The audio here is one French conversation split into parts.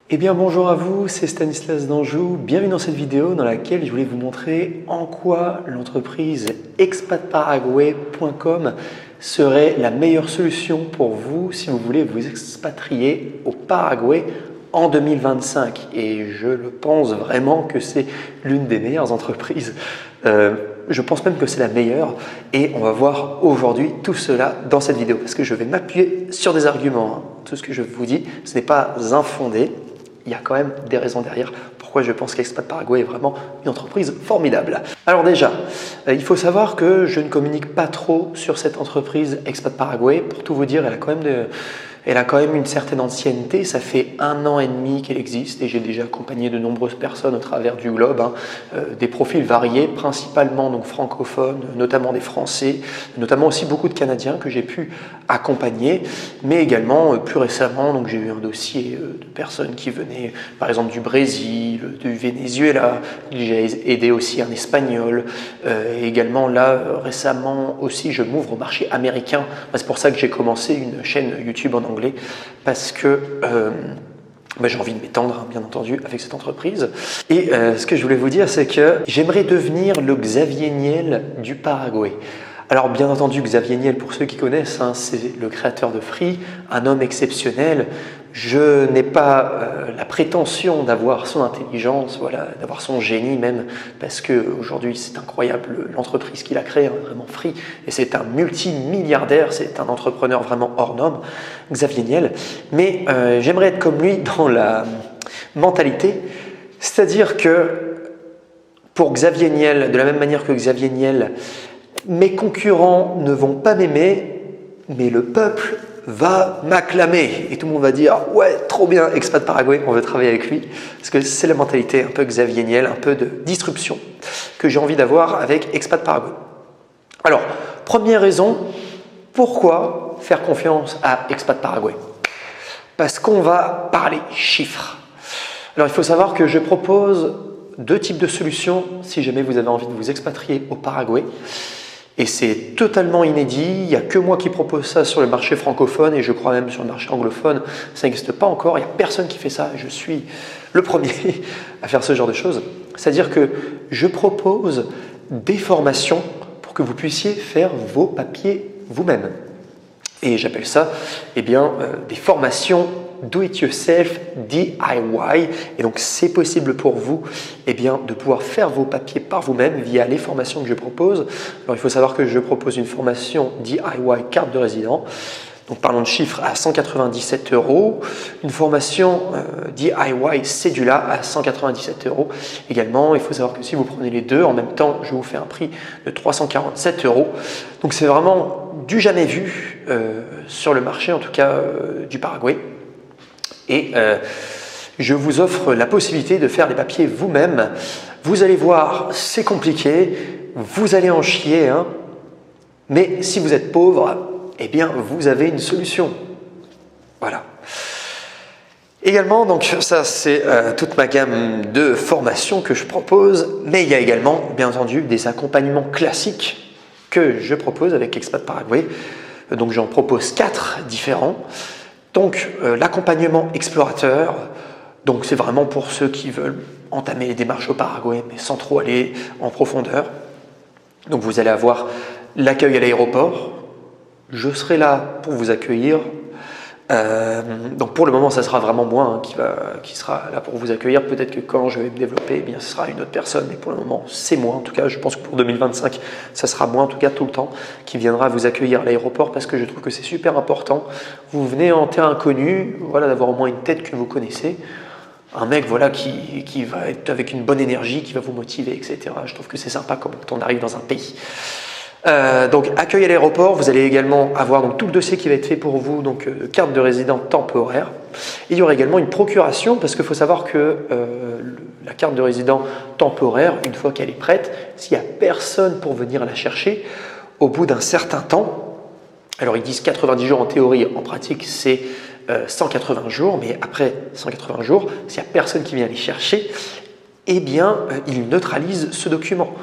Eh bien bonjour à vous, c'est Stanislas d'Anjou. Bienvenue dans cette vidéo dans laquelle je voulais vous montrer en quoi l'entreprise expatparaguay.com serait la meilleure solution pour vous si vous voulez vous expatrier au Paraguay en 2025. Et je le pense vraiment que c'est l'une des meilleures entreprises. Je pense même que c'est la meilleure et on va voir aujourd'hui tout cela dans cette vidéo parce que je vais m'appuyer sur des arguments. Tout ce que je vous dis, ce n'est pas infondé. Il y a quand même des raisons derrière pourquoi je pense qu'Expat Paraguay est vraiment une entreprise formidable. Alors déjà, il faut savoir que je ne communique pas trop sur cette entreprise Expat Paraguay. Pour tout vous dire, elle a quand même une certaine ancienneté. Ça fait 1 an et demi qu'elle existe et j'ai déjà accompagné de nombreuses personnes au travers du globe, des profils variés, principalement donc francophones, notamment des Français, notamment aussi beaucoup de Canadiens que j'ai pu accompagner, mais également plus récemment, donc j'ai eu un dossier de personnes qui venaient par exemple du Brésil, du Venezuela, j'ai aidé aussi un Espagnol, et également là récemment aussi je m'ouvre au marché américain. C'est pour ça que j'ai commencé une chaîne YouTube en anglais parce que j'ai envie de m'étendre, bien entendu, avec cette entreprise. Et ce que je voulais vous dire, c'est que j'aimerais devenir le Xavier Niel du Paraguay. Alors bien entendu, Xavier Niel, pour ceux qui connaissent, c'est le créateur de Free, un homme exceptionnel. Je n'ai pas la prétention d'avoir son intelligence, voilà, d'avoir son génie même, parce qu'aujourd'hui c'est incroyable l'entreprise qu'il a créée, vraiment Free, et c'est un multimilliardaire, c'est un entrepreneur vraiment hors norme, Xavier Niel. Mais j'aimerais être comme lui dans la mentalité, c'est-à-dire que pour Xavier Niel, de la même manière que Xavier Niel, mes concurrents ne vont pas m'aimer, mais le peuple va m'acclamer. Et tout le monde va dire « Ouais, trop bien, Expat Paraguay, on veut travailler avec lui. » Parce que c'est la mentalité un peu Xavier Niel, un peu de disruption que j'ai envie d'avoir avec Expat Paraguay. Alors, première raison, pourquoi faire confiance à Expat Paraguay? Parce qu'on va parler chiffres. Alors, il faut savoir que je propose 2 types de solutions si jamais vous avez envie de vous expatrier au Paraguay. Et c'est totalement inédit, il n'y a que moi qui propose ça sur le marché francophone et je crois même sur le marché anglophone, ça n'existe pas encore, il n'y a personne qui fait ça, je suis le premier à faire ce genre de choses. C'est-à-dire que je propose des formations pour que vous puissiez faire vos papiers vous-même. Et j'appelle ça des formations do it yourself DIY, et donc c'est possible pour vous de pouvoir faire vos papiers par vous-même via les formations que je propose. Alors il faut savoir que je propose une formation DIY carte de résident, donc parlons de chiffres, à 197 €, une formation DIY Cédula à 197 € également. Il faut savoir que si vous prenez les deux en même temps, je vous fais un prix de 347 €. Donc c'est vraiment du jamais vu sur le marché, en tout cas du Paraguay. Et je vous offre la possibilité de faire les papiers vous-même. Vous allez voir, c'est compliqué, vous allez en chier, mais si vous êtes pauvre, vous avez une solution. Voilà. Également, donc ça c'est toute ma gamme de formations que je propose, mais il y a également, bien entendu, des accompagnements classiques que je propose avec Expat Paraguay. Donc j'en propose 4 différents. Donc l'accompagnement explorateur, donc c'est vraiment pour ceux qui veulent entamer les démarches au Paraguay, mais sans trop aller en profondeur. Donc vous allez avoir l'accueil à l'aéroport. Je serai là pour vous accueillir. Donc pour le moment, ça sera vraiment moi qui sera là pour vous accueillir. Peut-être que quand je vais me développer, ce sera une autre personne. Mais pour le moment, c'est moi. En tout cas, je pense que pour 2025, ça sera moi, en tout cas tout le temps, qui viendra vous accueillir à l'aéroport parce que je trouve que c'est super important. Vous venez en terrain inconnu, voilà, d'avoir au moins une tête que vous connaissez. Un mec qui va être avec une bonne énergie, qui va vous motiver, etc. Je trouve que c'est sympa quand on arrive dans un pays. Donc accueil à l'aéroport, vous allez également avoir donc, tout le dossier qui va être fait pour vous, donc carte de résident temporaire. Et il y aura également une procuration parce qu'il faut savoir que la carte de résident temporaire, une fois qu'elle est prête, s'il n'y a personne pour venir la chercher, au bout d'un certain temps, alors ils disent 90 jours en théorie, en pratique c'est 180 jours, mais après 180 jours, s'il n'y a personne qui vient les chercher, ils neutralisent ce document.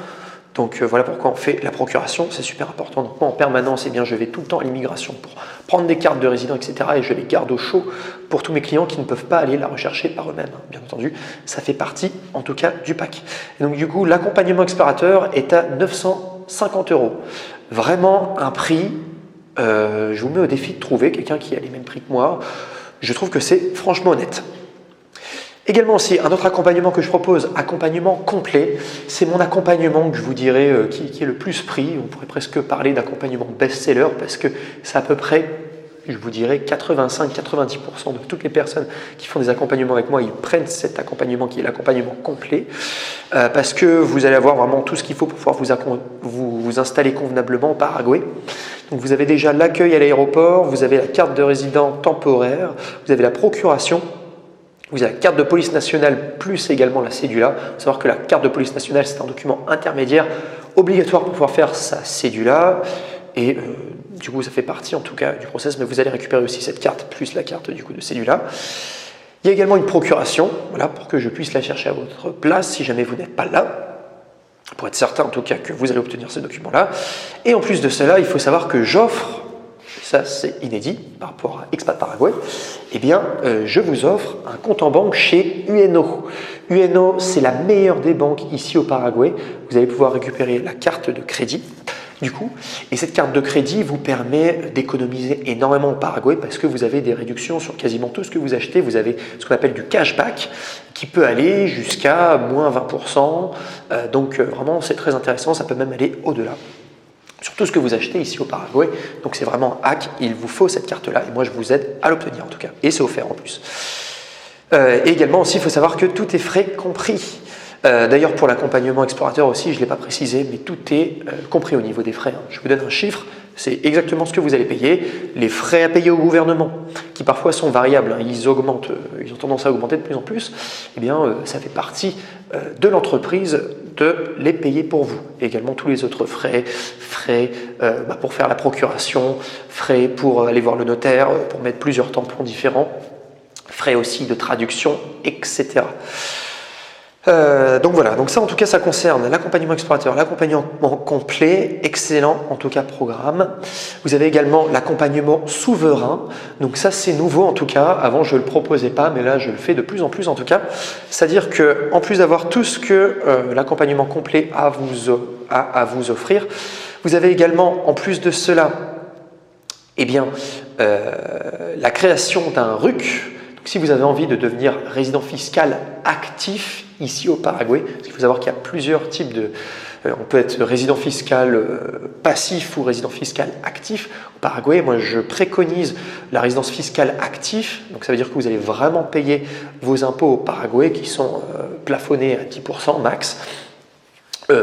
Donc voilà pourquoi on fait la procuration, c'est super important. Donc moi en permanence, je vais tout le temps à l'immigration pour prendre des cartes de résident, etc. Et je les garde au chaud pour tous mes clients qui ne peuvent pas aller la rechercher par eux-mêmes. Bien entendu, ça fait partie en tout cas du pack. Et donc du coup, l'accompagnement explorateur est à 950 €. Vraiment un prix, je vous mets au défi de trouver quelqu'un qui a les mêmes prix que moi. Je trouve que c'est franchement honnête. Également aussi, un autre accompagnement que je propose, accompagnement complet, c'est mon accompagnement que je vous dirais qui est le plus pris. On pourrait presque parler d'accompagnement best-seller parce que c'est à peu près, je vous dirais, 85-90% de toutes les personnes qui font des accompagnements avec moi, ils prennent cet accompagnement qui est l'accompagnement complet parce que vous allez avoir vraiment tout ce qu'il faut pour pouvoir vous installer convenablement au Paraguay. Donc vous avez déjà l'accueil à l'aéroport, vous avez la carte de résident temporaire, vous avez la procuration. Vous avez la carte de police nationale plus également la cédula. Il faut savoir que la carte de police nationale, c'est un document intermédiaire obligatoire pour pouvoir faire sa cédula. Et du coup, ça fait partie en tout cas du process, mais vous allez récupérer aussi cette carte plus la carte du coup de cédula. Il y a également une procuration, voilà, pour que je puisse la chercher à votre place si jamais vous n'êtes pas là, pour être certain en tout cas que vous allez obtenir ce document-là. Et en plus de cela, il faut savoir que j'offre, ça c'est inédit par rapport à Expat Paraguay, je vous offre un compte en banque chez UNO. UNO, c'est la meilleure des banques ici au Paraguay. Vous allez pouvoir récupérer la carte de crédit, du coup, et cette carte de crédit vous permet d'économiser énormément au Paraguay parce que vous avez des réductions sur quasiment tout ce que vous achetez. Vous avez ce qu'on appelle du cashback qui peut aller jusqu'à moins 20%. Donc vraiment, c'est très intéressant, ça peut même aller au-delà sur tout ce que vous achetez ici au Paraguay. Donc c'est vraiment un hack, il vous faut cette carte-là et moi je vous aide à l'obtenir en tout cas. Et c'est offert en plus. Et également aussi, il faut savoir que tout est frais compris. D'ailleurs pour l'accompagnement explorateur aussi, je ne l'ai pas précisé, mais tout est compris au niveau des frais. Je vous donne un chiffre, c'est exactement ce que vous allez payer. Les frais à payer au gouvernement, qui parfois sont variables, ils augmentent, ils ont tendance à augmenter de plus en plus, ça fait partie de l'entreprise de les payer pour vous. Et également tous les autres frais pour faire la procuration, frais pour aller voir le notaire, pour mettre plusieurs tampons différents, frais aussi de traduction, etc. Donc voilà, donc ça en tout cas ça concerne l'accompagnement explorateur, l'accompagnement complet, excellent en tout cas programme. Vous avez également l'accompagnement souverain, donc ça c'est nouveau en tout cas, avant je ne le proposais pas mais là je le fais de plus en plus en tout cas, c'est-à-dire que en plus d'avoir tout ce que l'accompagnement complet a à vous offrir, vous avez également en plus de cela la création d'un RUC. Si vous avez envie de devenir résident fiscal actif ici au Paraguay, parce qu'il faut savoir qu'il y a plusieurs types de... on peut être résident fiscal passif ou résident fiscal actif. Au Paraguay, moi je préconise la résidence fiscale active, donc ça veut dire que vous allez vraiment payer vos impôts au Paraguay qui sont plafonnés à 10% max.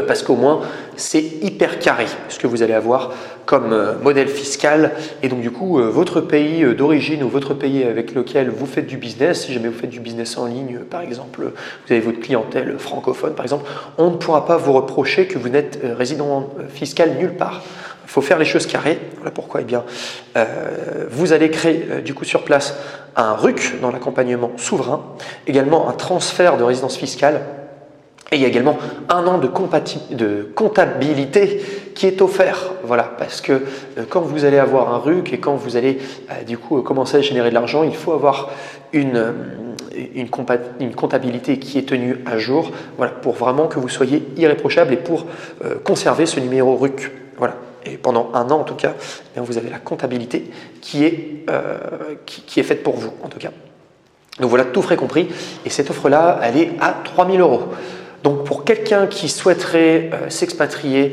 Parce qu'au moins c'est hyper carré ce que vous allez avoir comme modèle fiscal et donc du coup votre pays d'origine ou votre pays avec lequel vous faites du business, si jamais vous faites du business en ligne par exemple, vous avez votre clientèle francophone par exemple, on ne pourra pas vous reprocher que vous n'êtes résident fiscal nulle part. Il faut faire les choses carrées. Voilà pourquoi vous allez créer du coup sur place un RUC dans l'accompagnement souverain, également un transfert de résidence fiscale. Et il y a également 1 an de comptabilité qui est offert. Voilà, parce que quand vous allez avoir un RUC et quand vous allez commencer à générer de l'argent, il faut avoir une comptabilité qui est tenue à jour, voilà, pour vraiment que vous soyez irréprochable et pour conserver ce numéro RUC. Voilà. Et pendant 1 an en tout cas, vous avez la comptabilité qui est faite pour vous en tout cas. Donc voilà, tout frais compris. Et cette offre-là, elle est à 3 000 €. Donc pour quelqu'un qui souhaiterait s'expatrier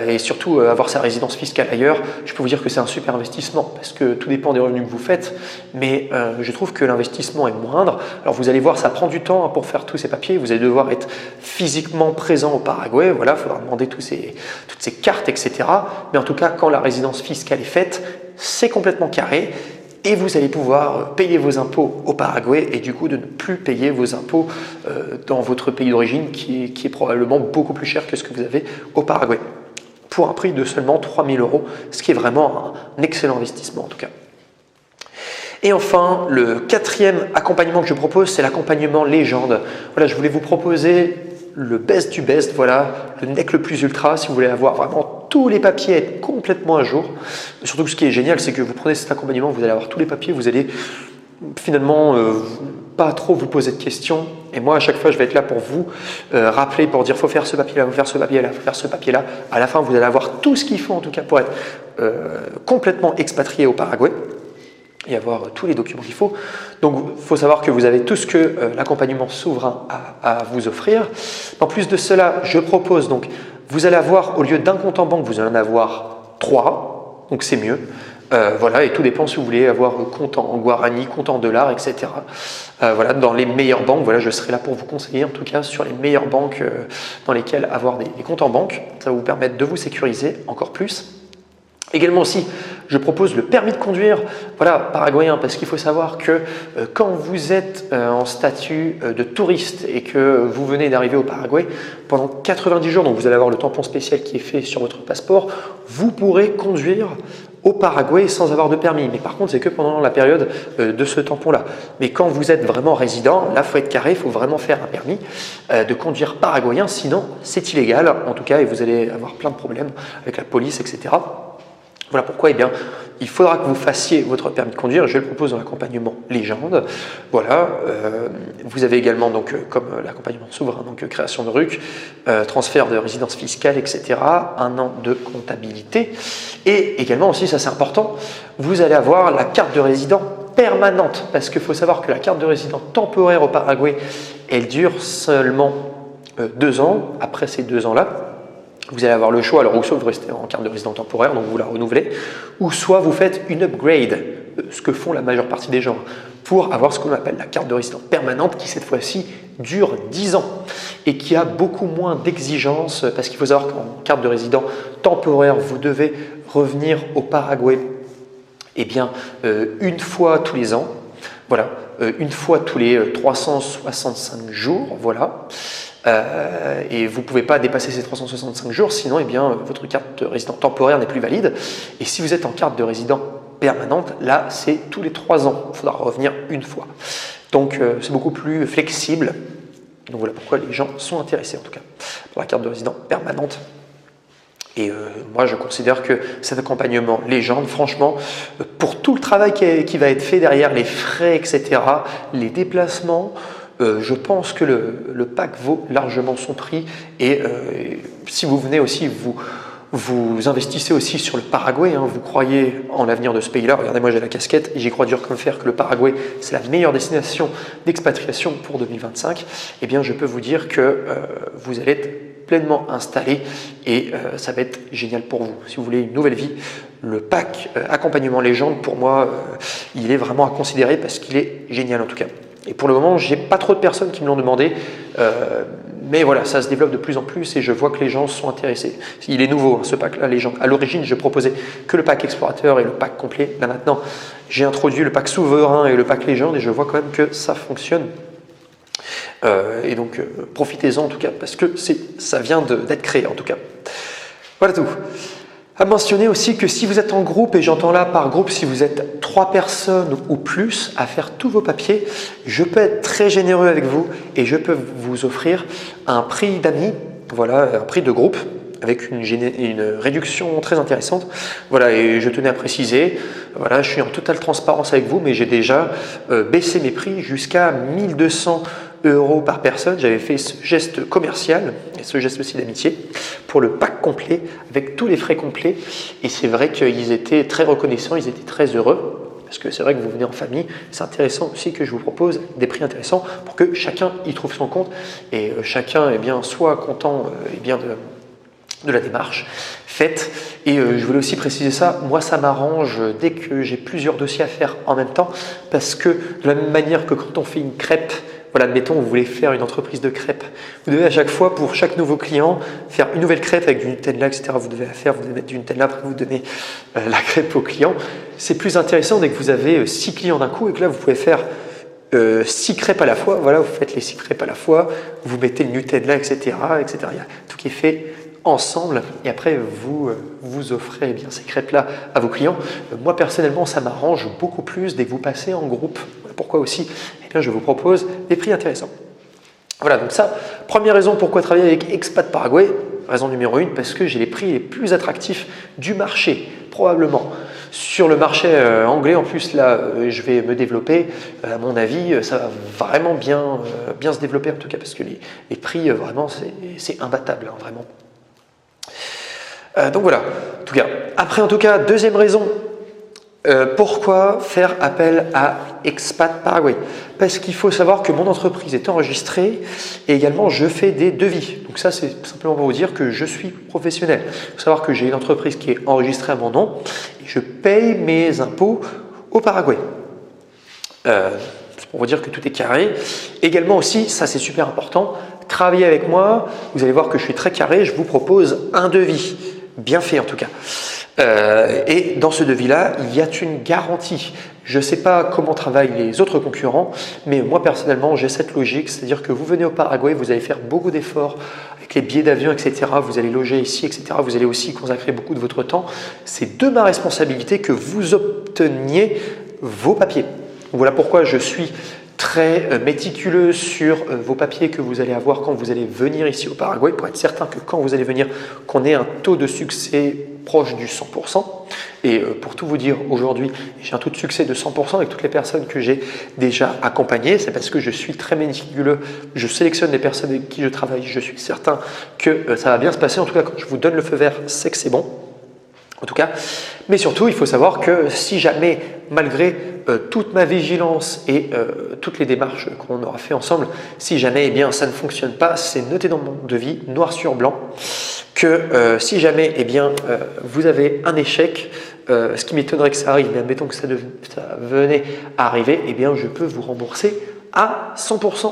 et surtout avoir sa résidence fiscale ailleurs, je peux vous dire que c'est un super investissement parce que tout dépend des revenus que vous faites, mais je trouve que l'investissement est moindre. Alors vous allez voir, ça prend du temps pour faire tous ces papiers, vous allez devoir être physiquement présent au Paraguay, voilà, il faudra demander toutes ces cartes, etc. Mais en tout cas, quand la résidence fiscale est faite, c'est complètement carré. Et vous allez pouvoir payer vos impôts au Paraguay et du coup de ne plus payer vos impôts dans votre pays d'origine qui est probablement beaucoup plus cher que ce que vous avez au Paraguay. Pour un prix de seulement 3 000 €, ce qui est vraiment un excellent investissement en tout cas. Et enfin, le 4e accompagnement que je propose, c'est l'accompagnement légende. Voilà, je voulais vous proposer le best du best, voilà, le NEC le plus ultra, si vous voulez avoir vraiment tous les papiers, être complètement à jour. Surtout que ce qui est génial, c'est que vous prenez cet accompagnement, vous allez avoir tous les papiers, vous allez finalement pas trop vous poser de questions. Et moi, à chaque fois, je vais être là pour vous rappeler, pour dire faut faire ce papier-là, faut faire ce papier-là, faut faire ce papier-là. À la fin, vous allez avoir tout ce qu'il faut, en tout cas, pour être complètement expatrié au Paraguay et avoir tous les documents qu'il faut. Donc, il faut savoir que vous avez tout ce que l'accompagnement souverain a à vous offrir. En plus de cela, je propose, donc, vous allez avoir, au lieu d'un compte en banque, vous allez en avoir 3, donc c'est mieux. Voilà, et tout dépend si vous voulez avoir compte en guarani, compte en dollars, etc. Voilà, dans les meilleures banques, voilà, je serai là pour vous conseiller, en tout cas, sur les meilleures banques dans lesquelles avoir des comptes en banque. Ça va vous permettre de vous sécuriser encore plus. Également aussi, je propose le permis de conduire, voilà, paraguayen, parce qu'il faut savoir que quand vous êtes en statut de touriste et que vous venez d'arriver au Paraguay, pendant 90 jours, donc vous allez avoir le tampon spécial qui est fait sur votre passeport, vous pourrez conduire au Paraguay sans avoir de permis. Mais par contre, c'est que pendant la période de ce tampon-là. Mais quand vous êtes vraiment résident, là, il faut être carré, il faut vraiment faire un permis de conduire paraguayen, sinon c'est illégal, en tout cas, et vous allez avoir plein de problèmes avec la police, etc. Voilà pourquoi, eh bien, il faudra que vous fassiez votre permis de conduire. Je le propose dans l'accompagnement légende. Voilà, vous avez également, donc, comme l'accompagnement souverain, donc création de RUC, transfert de résidence fiscale, etc., 1 an de comptabilité. Et également aussi, ça c'est important, vous allez avoir la carte de résident permanente, parce qu'il faut savoir que la carte de résident temporaire au Paraguay, elle dure seulement 2 ans. Après ces 2 ans-là, vous allez avoir le choix, alors ou soit vous restez en carte de résident temporaire, donc vous la renouvelez, ou soit vous faites une upgrade, ce que font la majeure partie des gens, pour avoir ce qu'on appelle la carte de résident permanente, qui cette fois-ci dure 10 ans et qui a beaucoup moins d'exigences, parce qu'il faut savoir qu'en carte de résident temporaire, vous devez revenir au Paraguay une fois tous les ans, voilà, une fois tous les 365 jours, voilà. Et vous ne pouvez pas dépasser ces 365 jours, sinon votre carte de résident temporaire n'est plus valide. Et si vous êtes en carte de résident permanente, là c'est tous les 3 ans, il faudra revenir une fois. Donc c'est beaucoup plus flexible. Donc voilà pourquoi les gens sont intéressés en tout cas pour la carte de résident permanente. Et moi je considère que cet accompagnement légende, franchement, pour tout le travail qui va être fait derrière, les frais, etc., les déplacements, je pense que le pack vaut largement son prix. Et si vous venez aussi, vous investissez aussi sur le Paraguay, hein, vous croyez en l'avenir de ce pays-là. Regardez, moi j'ai la casquette et j'y crois dur comme fer que le Paraguay c'est la meilleure destination d'expatriation pour 2025. Eh bien je peux vous dire que vous allez être pleinement installé et ça va être génial pour vous. Si vous voulez une nouvelle vie, le pack accompagnement légende, pour moi, il est vraiment à considérer parce qu'il est génial en tout cas. Et pour le moment, j'ai pas trop de personnes qui me l'ont demandé, mais voilà, ça se développe de plus en plus et je vois que les gens sont intéressés. Il est nouveau, hein, ce pack-là, les gens. À l'origine, je proposais que le pack explorateur et le pack complet. Là maintenant, j'ai introduit le pack souverain et le pack légende et je vois quand même que ça fonctionne. Et donc, profitez-en en tout cas, parce que ça vient d'être créé en tout cas. Voilà tout. À mentionner aussi que si vous êtes en groupe, et j'entends là par groupe, si vous êtes 3 personnes ou plus à faire tous vos papiers, je peux être très généreux avec vous et je peux vous offrir un prix d'amis, voilà, un prix de groupe avec une réduction très intéressante. Voilà, et je tenais à préciser, voilà, je suis en totale transparence avec vous, mais j'ai déjà baissé mes prix jusqu'à 1 200 € par personne. J'avais fait ce geste commercial et ce geste aussi d'amitié pour le pack complet avec tous les frais complets. Et c'est vrai qu'ils étaient très reconnaissants, ils étaient très heureux. Parce que c'est vrai que vous venez en famille, c'est intéressant aussi que je vous propose des prix intéressants pour que chacun y trouve son compte et chacun soit content de la démarche faite. Et je voulais aussi préciser ça, moi ça m'arrange dès que j'ai plusieurs dossiers à faire en même temps, parce que de la même manière que quand on fait une crêpe, voilà, admettons, vous voulez faire une entreprise de crêpes. Vous devez à chaque fois, pour chaque nouveau client, faire une nouvelle crêpe avec du Nutella, etc. Vous devez la faire, vous devez mettre du Nutella, après vous donnez la crêpe au client. C'est plus intéressant dès que vous avez 6 clients d'un coup et que là, vous pouvez faire 6 crêpes à la fois. Voilà, vous faites les 6 crêpes à la fois, vous mettez le Nutella, etc., etc. Il y a tout qui est fait ensemble et après vous offrez bien ces crêpes-là à vos clients. Moi, personnellement, ça m'arrange beaucoup plus dès que vous passez en groupe. Pourquoi aussi? Eh bien, je vous propose des prix intéressants. Voilà, donc ça, première raison pourquoi travailler avec Expat Paraguay. Raison numéro 1, parce que j'ai les prix les plus attractifs du marché, probablement. Sur le marché anglais, en plus, là, je vais me développer. À mon avis, ça va vraiment bien se développer, en tout cas, parce que les prix, vraiment, c'est imbattable, hein, vraiment. Donc voilà, en tout cas. Après, en tout cas, deuxième raison, pourquoi faire appel à Expat Paraguay? Parce qu'il faut savoir que mon entreprise est enregistrée et également je fais des devis. Donc ça, c'est simplement pour vous dire que je suis professionnel. Il faut savoir que j'ai une entreprise qui est enregistrée à mon nom et je paye mes impôts au Paraguay. C'est pour vous dire que tout est carré. Également aussi, ça c'est super important, travaillez avec moi, vous allez voir que je suis très carré, je vous propose un devis, bien fait en tout cas. Et dans ce devis-là, il y a une garantie. Je ne sais pas comment travaillent les autres concurrents, mais moi personnellement, j'ai cette logique, c'est-à-dire que vous venez au Paraguay, vous allez faire beaucoup d'efforts avec les billets d'avion, etc. Vous allez loger ici, etc. Vous allez aussi consacrer beaucoup de votre temps. C'est de ma responsabilité que vous obteniez vos papiers. Voilà pourquoi je suis très méticuleux sur vos papiers que vous allez avoir quand vous allez venir ici au Paraguay pour être certain que quand vous allez venir, qu'on ait un taux de succès proche du 100%. Et pour tout vous dire, aujourd'hui, j'ai un taux de succès de 100% avec toutes les personnes que j'ai déjà accompagnées. C'est parce que je suis très méticuleux, je sélectionne les personnes avec qui je travaille, je suis certain que ça va bien se passer. En tout cas, quand je vous donne le feu vert, c'est que c'est bon. En tout cas, mais surtout, il faut savoir que si jamais, malgré toute ma vigilance et toutes les démarches qu'on aura fait ensemble, si jamais ça ne fonctionne pas, c'est noté dans mon devis, noir sur blanc, que si jamais vous avez un échec, ce qui m'étonnerait que ça arrive, mais admettons que ça venait à arriver, je peux vous rembourser à 100%.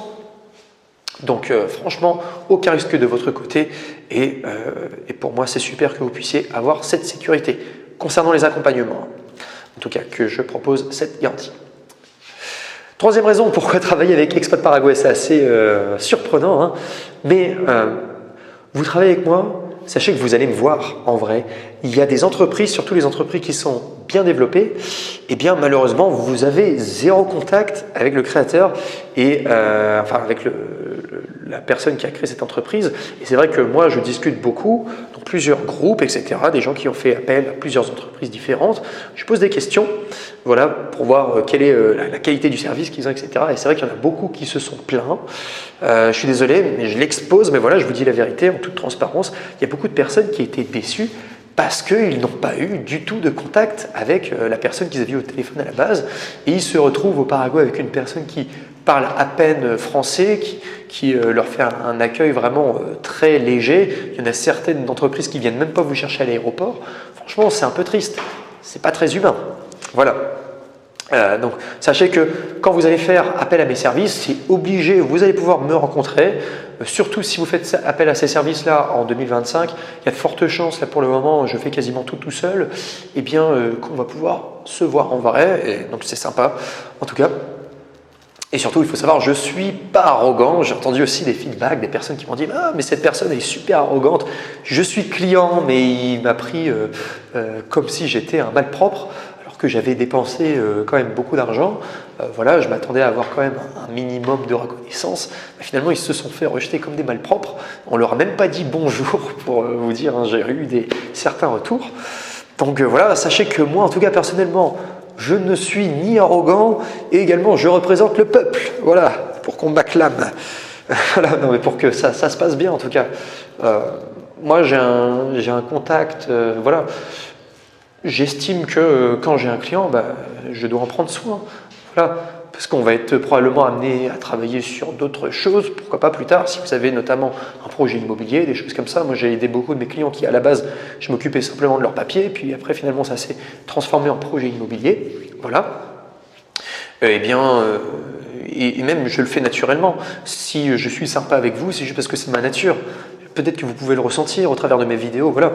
Donc franchement, aucun risque de votre côté et pour moi c'est super que vous puissiez avoir cette sécurité concernant les accompagnements, en tout cas que je propose cette garantie. Troisième raison pourquoi travailler avec Expat Paraguay, c'est assez surprenant, hein, mais vous travaillez avec moi, sachez que vous allez me voir en vrai. Il y a des entreprises, surtout les entreprises qui sont bien développées, malheureusement vous avez zéro contact avec le créateur et avec la personne qui a créé cette entreprise. Et c'est vrai que moi je discute beaucoup dans plusieurs groupes, etc. Des gens qui ont fait appel à plusieurs entreprises différentes. Je pose des questions, voilà, pour voir quelle est la qualité du service qu'ils ont, etc. Et c'est vrai qu'il y en a beaucoup qui se sont plaints. Je suis désolé, mais je l'expose, mais voilà, je vous dis la vérité en toute transparence. Il y a beaucoup de personnes qui étaient déçues parce qu'ils n'ont pas eu du tout de contact avec la personne qu'ils avaient au téléphone à la base. Et ils se retrouvent au Paraguay avec une personne qui parle à peine français, qui leur fait un accueil vraiment très léger. Il y en a certaines entreprises qui ne viennent même pas vous chercher à l'aéroport. Franchement, c'est un peu triste. C'est pas très humain. Voilà. Donc, sachez que quand vous allez faire appel à mes services, c'est obligé, vous allez pouvoir me rencontrer. Surtout si vous faites appel à ces services-là en 2025, il y a de fortes chances, là pour le moment, je fais quasiment tout seul, qu'on va pouvoir se voir en vrai. Et donc, c'est sympa, en tout cas. Et surtout, il faut savoir, je ne suis pas arrogant. J'ai entendu aussi des feedbacks, des personnes qui m'ont dit « Ah, mais cette personne est super arrogante. Je suis client, mais il m'a pris comme si j'étais un malpropre. » que j'avais dépensé quand même beaucoup d'argent, voilà, je m'attendais à avoir quand même un minimum de reconnaissance. Mais finalement, ils se sont fait rejeter comme des malpropres. On leur a même pas dit bonjour pour vous dire, hein, j'ai eu certains retours. Donc voilà, sachez que moi, en tout cas personnellement, je ne suis ni arrogant et également je représente le peuple. Voilà, pour qu'on m'acclame. Voilà, non, mais pour que ça se passe bien en tout cas. Moi, j'ai un contact, voilà. J'estime que quand j'ai un client, je dois en prendre soin. Voilà. Parce qu'on va être probablement amené à travailler sur d'autres choses, pourquoi pas plus tard, si vous avez notamment un projet immobilier, des choses comme ça. Moi, j'ai aidé beaucoup de mes clients qui, à la base, je m'occupais simplement de leurs papiers, puis après, finalement, ça s'est transformé en projet immobilier. Voilà. Et même, je le fais naturellement. Si je suis sympa avec vous, c'est juste parce que c'est ma nature. Peut-être que vous pouvez le ressentir au travers de mes vidéos, voilà.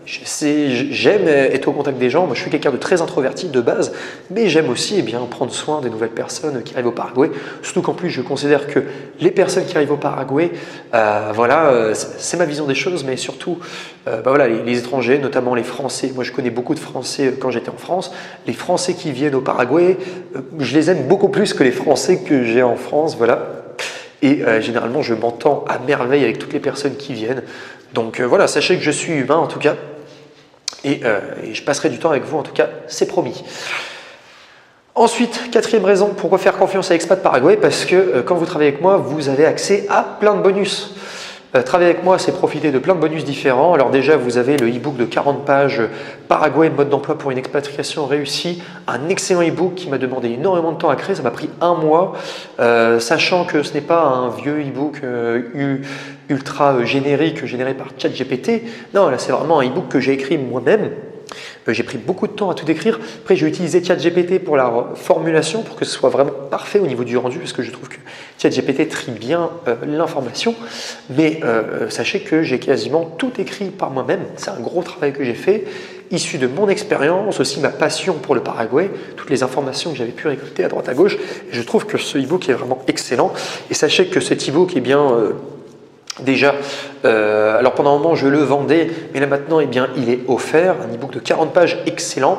J'aime être au contact des gens, moi je suis quelqu'un de très introverti de base, mais j'aime aussi prendre soin des nouvelles personnes qui arrivent au Paraguay, surtout qu'en plus je considère que les personnes qui arrivent au Paraguay, c'est ma vision des choses, mais surtout les étrangers, notamment les Français. Moi je connais beaucoup de Français quand j'étais en France, les Français qui viennent au Paraguay, je les aime beaucoup plus que les Français que j'ai en France, voilà. Et généralement, je m'entends à merveille avec toutes les personnes qui viennent. Donc voilà, sachez que je suis humain en tout cas. Et je passerai du temps avec vous en tout cas, c'est promis. Ensuite, quatrième raison, pourquoi faire confiance à Expat Paraguay? Parce que quand vous travaillez avec moi, vous avez accès à plein de bonus. Travailler avec moi, c'est profiter de plein de bonus différents. Alors déjà, vous avez le e-book de 40 pages Paraguay, mode d'emploi pour une expatriation réussie. Un excellent e-book qui m'a demandé énormément de temps à créer. Ça m'a pris 1 mois, sachant que ce n'est pas un vieux e-book ultra générique généré par ChatGPT. Non, là, c'est vraiment un e-book que j'ai écrit moi-même. J'ai pris beaucoup de temps à tout écrire. Après, j'ai utilisé ChatGPT pour la formulation, pour que ce soit vraiment parfait au niveau du rendu, parce que je trouve que ChatGPT trie bien l'information. Mais sachez que j'ai quasiment tout écrit par moi-même. C'est un gros travail que j'ai fait, issu de mon expérience, aussi ma passion pour le Paraguay, toutes les informations que j'avais pu récolter à droite à gauche. Et je trouve que ce e-book est vraiment excellent. Et sachez que cet e-book est bien... Déjà, alors pendant un moment je le vendais, mais là maintenant eh bien, il est offert, un e-book de 40 pages excellent.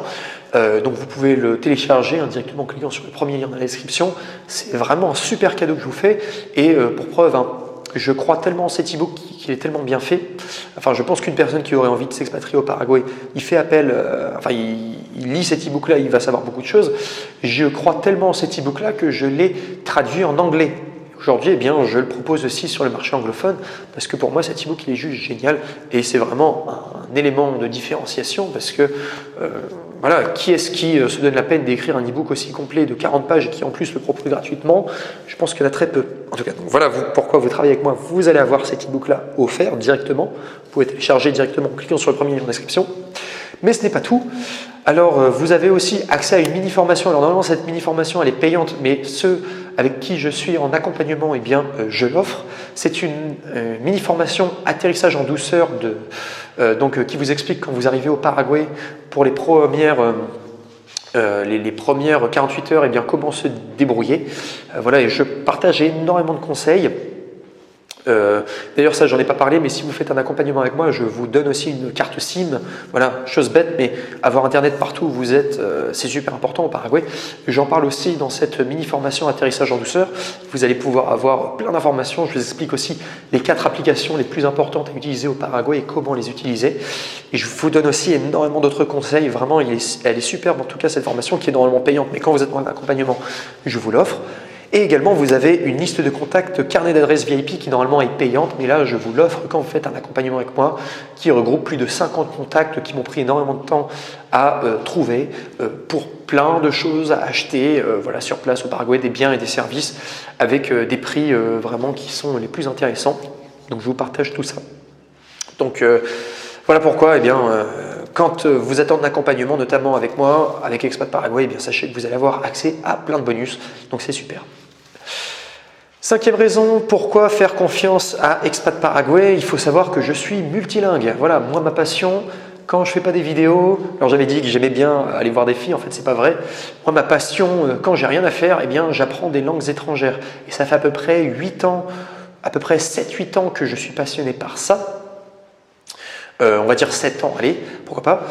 Donc vous pouvez le télécharger directement en cliquant sur le premier lien dans la description. C'est vraiment un super cadeau que je vous fais. Et pour preuve, je crois tellement en cet e-book qu'il est tellement bien fait. Enfin, je pense qu'une personne qui aurait envie de s'expatrier au Paraguay, il fait appel, il lit cet e-book là, il va savoir beaucoup de choses. Je crois tellement en cet e-book là que je l'ai traduit en anglais. Aujourd'hui, eh bien, je le propose aussi sur le marché anglophone parce que pour moi, cet e-book il est juste génial et c'est vraiment un élément de différenciation parce que voilà, qui est-ce qui se donne la peine d'écrire un e-book aussi complet de 40 pages et qui en plus le propose gratuitement? Je pense qu'il y en a très peu. En tout cas, donc voilà pourquoi vous travaillez avec moi. Vous allez avoir cet e-book là offert directement. Vous pouvez télécharger directement en cliquant sur le premier lien en description. Mais ce n'est pas tout. Alors, vous avez aussi accès à une mini-formation. Alors, normalement, cette mini-formation, elle est payante, mais ceux avec qui je suis en accompagnement, eh bien, je l'offre. C'est une mini-formation atterrissage en douceur qui vous explique quand vous arrivez au Paraguay pour les premières 48 heures, eh bien, comment se débrouiller. Voilà, et je partage énormément de conseils. D'ailleurs ça j'en ai pas parlé, mais si vous faites un accompagnement avec moi, je vous donne aussi une carte SIM. Voilà, chose bête, mais avoir internet partout où vous êtes, c'est super important au Paraguay. J'en parle aussi dans cette mini formation atterrissage en douceur. Vous allez pouvoir avoir plein d'informations. Je vous explique aussi les 4 applications les plus importantes à utiliser au Paraguay et comment les utiliser. Et je vous donne aussi énormément d'autres conseils. Vraiment, elle est superbe en tout cas cette formation qui est normalement payante, mais quand vous êtes en accompagnement, je vous l'offre. Et également, vous avez une liste de contacts, carnet d'adresses VIP qui normalement est payante, mais là, je vous l'offre quand vous faites un accompagnement avec moi qui regroupe plus de 50 contacts qui m'ont pris énormément de temps à trouver pour plein de choses à acheter voilà, sur place au Paraguay, des biens et des services avec des prix vraiment qui sont les plus intéressants. Donc, je vous partage tout ça. Donc, voilà pourquoi, eh bien, quand vous êtes en accompagnement, notamment avec moi, avec Expat Paraguay, eh bien, sachez que vous allez avoir accès à plein de bonus. Donc, c'est super. 5e raison, pourquoi faire confiance à Expat Paraguay? Il faut savoir que je suis multilingue. Voilà, moi, ma passion, quand je ne fais pas des vidéos, alors j'avais dit que j'aimais bien aller voir des filles, en fait, c'est pas vrai. Moi, ma passion, quand j'ai rien à faire, eh bien, j'apprends des langues étrangères. Et ça fait à peu près 8 ans, à peu près 7-8 ans que je suis passionné par ça. On va dire 7 ans, allez, pourquoi pas.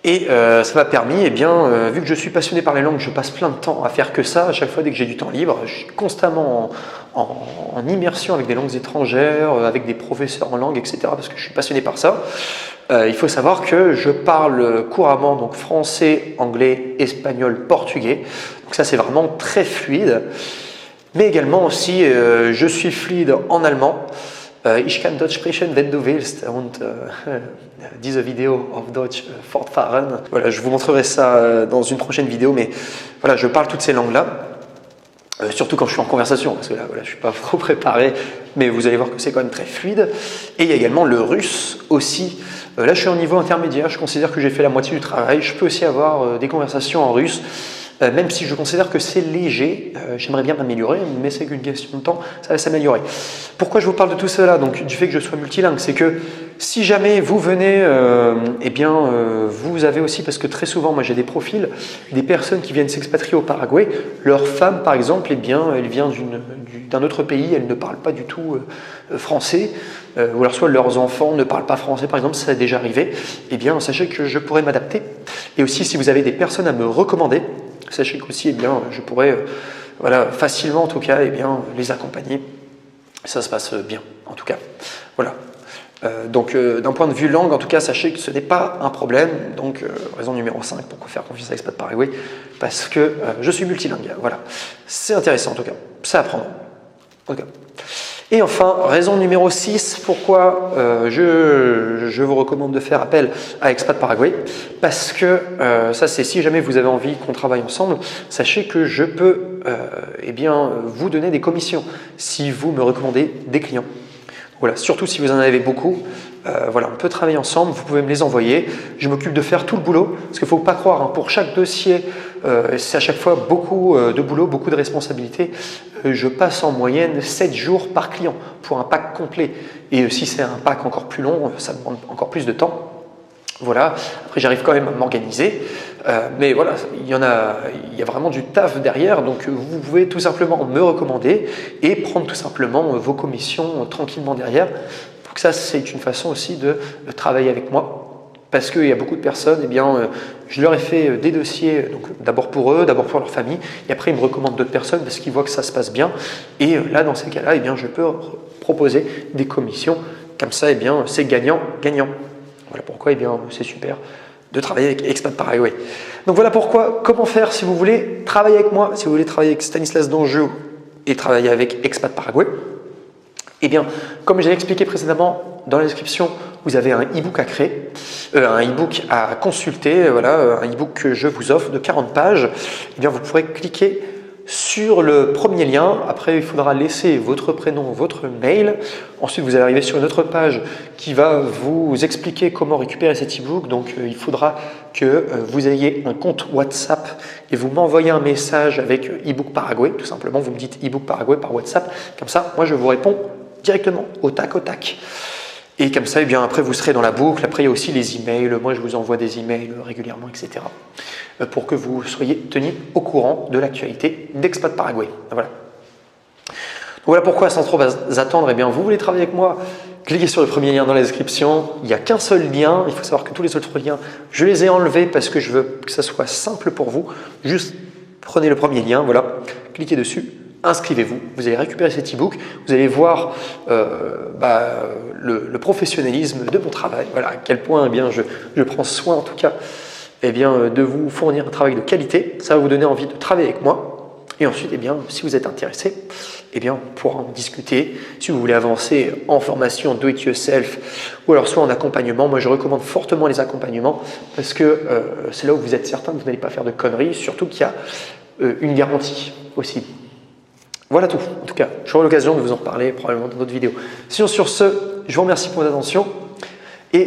Et ça m'a permis, eh bien, vu que je suis passionné par les langues, je passe plein de temps à faire que ça. À chaque fois, dès que j'ai du temps libre, je suis constamment en immersion avec des langues étrangères, avec des professeurs en langue, etc. Parce que je suis passionné par ça. Il faut savoir que je parle couramment donc français, anglais, espagnol, portugais. Donc ça, c'est vraiment très fluide. Mais également aussi, je suis fluide en allemand. Ich kann Deutsch sprechen, wenn du willst. Und diese Video auf Deutsch fortfahren. Voilà, je vous montrerai ça dans une prochaine vidéo, mais voilà, je parle toutes ces langues-là. Surtout quand je suis en conversation, parce que là, voilà, je ne suis pas trop préparé, mais vous allez voir que c'est quand même très fluide. Et il y a également le russe aussi. Là, je suis en niveau intermédiaire, je considère que j'ai fait la moitié du travail. Je peux aussi avoir des conversations en russe. Même si je considère que c'est léger, j'aimerais bien m'améliorer, mais c'est qu'une question de temps, ça va s'améliorer. Pourquoi je vous parle de tout cela, donc du fait que je sois multilingue? C'est que si jamais vous venez, vous avez aussi, parce que très souvent, moi j'ai des profils, des personnes qui viennent s'expatrier au Paraguay, leur femme par exemple, eh bien, elle vient d'un autre pays, elle ne parle pas du tout français, ou alors soit leurs enfants ne parlent pas français par exemple, ça a déjà arrivé, eh bien sachez que je pourrais m'adapter. Et aussi si vous avez des personnes à me recommander, sachez qu'aussi, eh bien, je pourrais voilà, facilement, en tout cas, eh bien, les accompagner. Ça se passe bien, en tout cas. Voilà. Donc, d'un point de vue langue, en tout cas, sachez que ce n'est pas un problème. Donc, raison numéro 5, pourquoi faire confiance à Expat Paraguay? Parce que je suis multilingue. Voilà. C'est intéressant, en tout cas. Ça apprend. En tout cas. Et enfin, raison numéro 6, pourquoi je vous recommande de faire appel à Expat Paraguay. Parce que, ça c'est si jamais vous avez envie qu'on travaille ensemble, sachez que je peux vous donner des commissions si vous me recommandez des clients. Voilà, surtout si vous en avez beaucoup, voilà, on peut travailler ensemble, vous pouvez me les envoyer. Je m'occupe de faire tout le boulot, parce qu'il ne faut pas croire, hein, pour chaque dossier, c'est à chaque fois beaucoup de boulot, beaucoup de responsabilités. Je passe en moyenne 7 jours par client pour un pack complet. Et si c'est un pack encore plus long, ça demande encore plus de temps. Voilà, après j'arrive quand même à m'organiser, mais voilà, il y a vraiment du taf derrière, donc vous pouvez tout simplement me recommander et prendre tout simplement vos commissions tranquillement derrière. Donc ça, c'est une façon aussi de travailler avec moi, parce qu'il y a beaucoup de personnes, je leur ai fait des dossiers, donc d'abord pour eux, d'abord pour leur famille, et après ils me recommandent d'autres personnes parce qu'ils voient que ça se passe bien, et là dans ces cas-là, je peux proposer des commissions, comme ça, c'est gagnant-gagnant. Voilà pourquoi c'est super de travailler avec Expat Paraguay. Donc voilà pourquoi, comment faire si vous voulez travailler avec moi, si vous voulez travailler avec Stanislas Danjou et travailler avec Expat Paraguay. Comme j'ai expliqué précédemment, dans la description, vous avez un e-book à créer, un e-book à consulter, voilà, un e-book que je vous offre de 40 pages. Vous pourrez cliquer sur le premier lien. Après, il faudra laisser votre prénom, votre mail. Ensuite, vous allez arriver sur une autre page qui va vous expliquer comment récupérer cet e-book. Donc, il faudra que vous ayez un compte WhatsApp et vous m'envoyez un message avec e-book Paraguay. Tout simplement, vous me dites e-book Paraguay par WhatsApp. Comme ça, moi, je vous réponds directement au tac au tac. Et comme ça, après, vous serez dans la boucle. Après, il y a aussi les emails. Moi, je vous envoie des emails régulièrement, etc. Pour que vous soyez tenus au courant de l'actualité d'Expat Paraguay. Voilà. Donc voilà pourquoi, sans trop attendre, vous voulez travailler avec moi, cliquez sur le premier lien dans la description. Il n'y a qu'un seul lien. Il faut savoir que tous les autres liens, je les ai enlevés parce que je veux que ça soit simple pour vous. Juste prenez le premier lien, voilà, cliquez dessus. Inscrivez-vous, vous allez récupérer cet e-book, vous allez voir le professionnalisme de mon travail, voilà, à quel point je prends soin en tout cas de vous fournir un travail de qualité. Ça va vous donner envie de travailler avec moi. Et ensuite, si vous êtes intéressé, on pourra en discuter. Si vous voulez avancer en formation do it yourself ou alors soit en accompagnement, moi je recommande fortement les accompagnements parce que c'est là où vous êtes certain que vous n'allez pas faire de conneries, surtout qu'il y a une garantie aussi. Voilà tout. En tout cas, j'aurai l'occasion de vous en reparler probablement dans d'autres vidéos. Sinon, sur ce, je vous remercie pour votre attention.